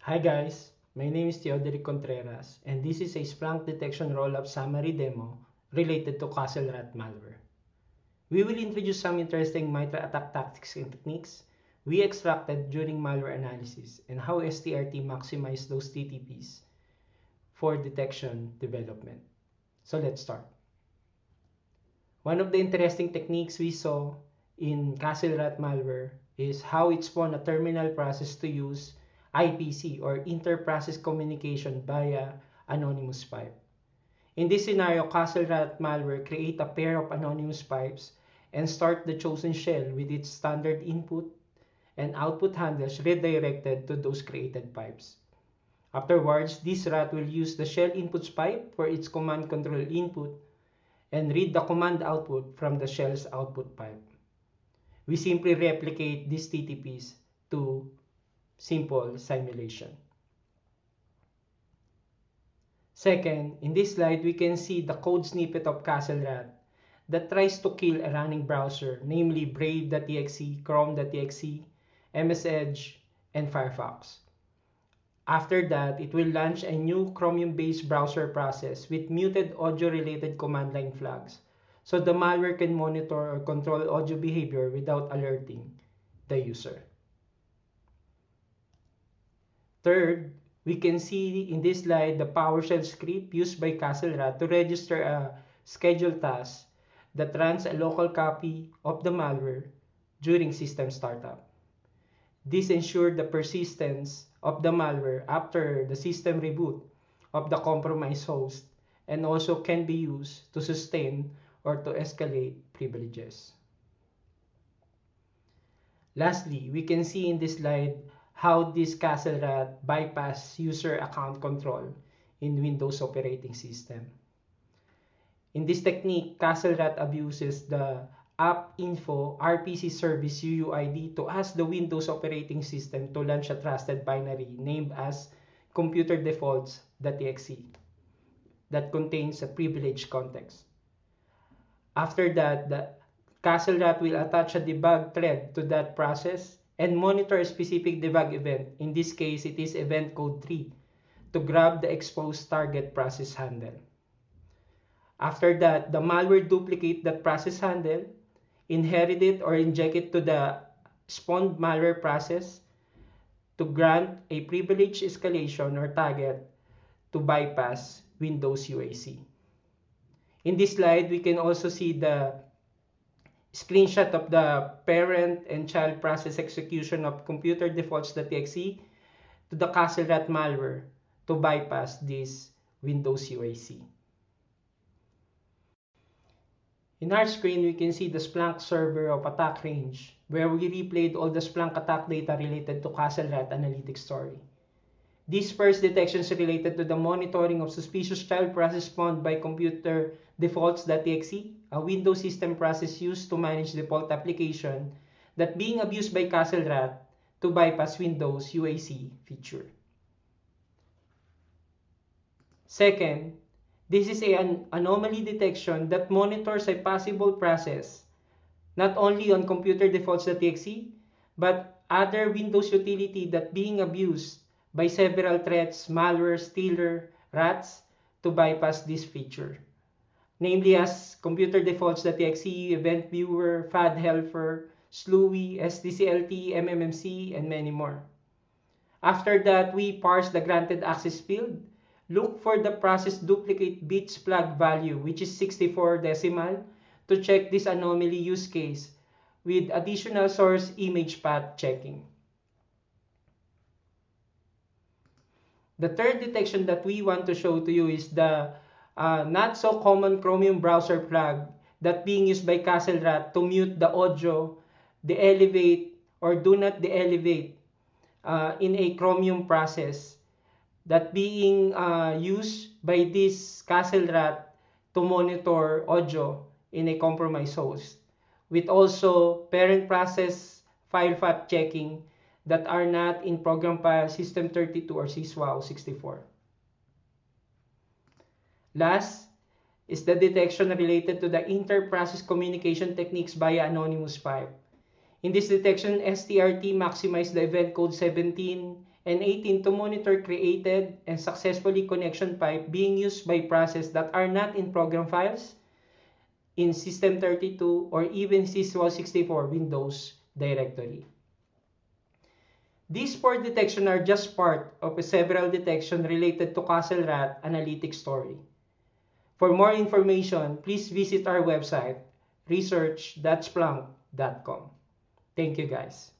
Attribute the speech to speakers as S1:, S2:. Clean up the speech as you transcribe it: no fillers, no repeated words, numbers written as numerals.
S1: Hi guys, my name is Teodoric Contreras and this is a Splunk detection rollup summary demo related to CastleRat malware. We will introduce some interesting MITRE attack tactics and techniques we extracted during malware analysis and how STRT maximized those TTPs for detection development. So let's start. One of the interesting techniques we saw in CastleRat malware is how it spawned a terminal process to use IPC or inter-process communication via anonymous pipe. In this scenario, CastleRat malware create a pair of anonymous pipes and start the chosen shell with its standard input and output handles redirected to those created pipes. Afterwards, this rat will use the shell inputs pipe for its command control input and read the command output from the shell's output pipe. We simply replicate these TTPs to simple simulation. Second, in this slide, we can see the code snippet of CastleRat that tries to kill a running browser, namely Brave.exe, Chrome.exe, MS Edge, and Firefox. After that, it will launch a new Chromium-based browser process with muted audio-related command line flags, so the malware can monitor or control audio behavior without alerting the user. Third, we can see in this slide the PowerShell script used by CastleRat to register a scheduled task that runs a local copy of the malware during system startup. This ensures the persistence of the malware after the system reboot of the compromised host and also can be used to sustain or to escalate privileges. Lastly, we can see in this slide how this CastleRat bypass user account control in Windows operating system. In this technique, CastleRat abuses the app info RPC service UUID to ask the Windows operating system to launch a trusted binary named as computerdefaults.exe that contains a privileged context. After that, the CastleRat will attach a debug thread to that process and monitor a specific debug event. In this case, it is event code 3 to grab the exposed target process handle. After that, the malware duplicate that process handle, inherit it or inject it to the spawned malware process to grant a privilege escalation or target to bypass Windows UAC. In this slide, we can also see the screenshot of the parent and child process execution of computerdefaults.exe to the CastleRat malware to bypass this Windows UAC. In our screen, we can see the Splunk server of attack range, where we replayed all the Splunk attack data related to CastleRat analytics story. These first detections related to the monitoring of suspicious child process spawned by computerdefaults.exe, a Windows system process used to manage default application that being abused by CastleRat to bypass Windows UAC feature. Second, this is an anomaly detection that monitors a possible process not only on computerdefaults.exe but other Windows utility that being abused by several threats, malware, stealer, rats to bypass this feature. Namely as computerdefaults.exe, Event Viewer, FAD Helper, Slooey, SDCLT, MMMC, and many more. After that, we parse the granted access field, look for the process duplicate bits flag value, which is 64 decimal, to check this anomaly use case with additional source image path checking. The third detection that we want to show to you is the not so common Chromium browser flag that being used by CastleRat to mute the audio, de-elevate, or do not de-elevate in a Chromium process that being used by this CastleRat to monitor audio in a compromised host, with also parent process file path checking that are not in program file system32 or syswow 64. Last is the detection related to the inter-process communication techniques via anonymous pipe. In this detection, STRT maximized the event code 17 and 18 to monitor created and successfully connection pipe being used by processes that are not in program files, in System32, or even Sys64 Windows directory. These port detection are just part of a several detection related to CastleRath analytics story. For more information, please visit our website, research.splunk.com. Thank you guys.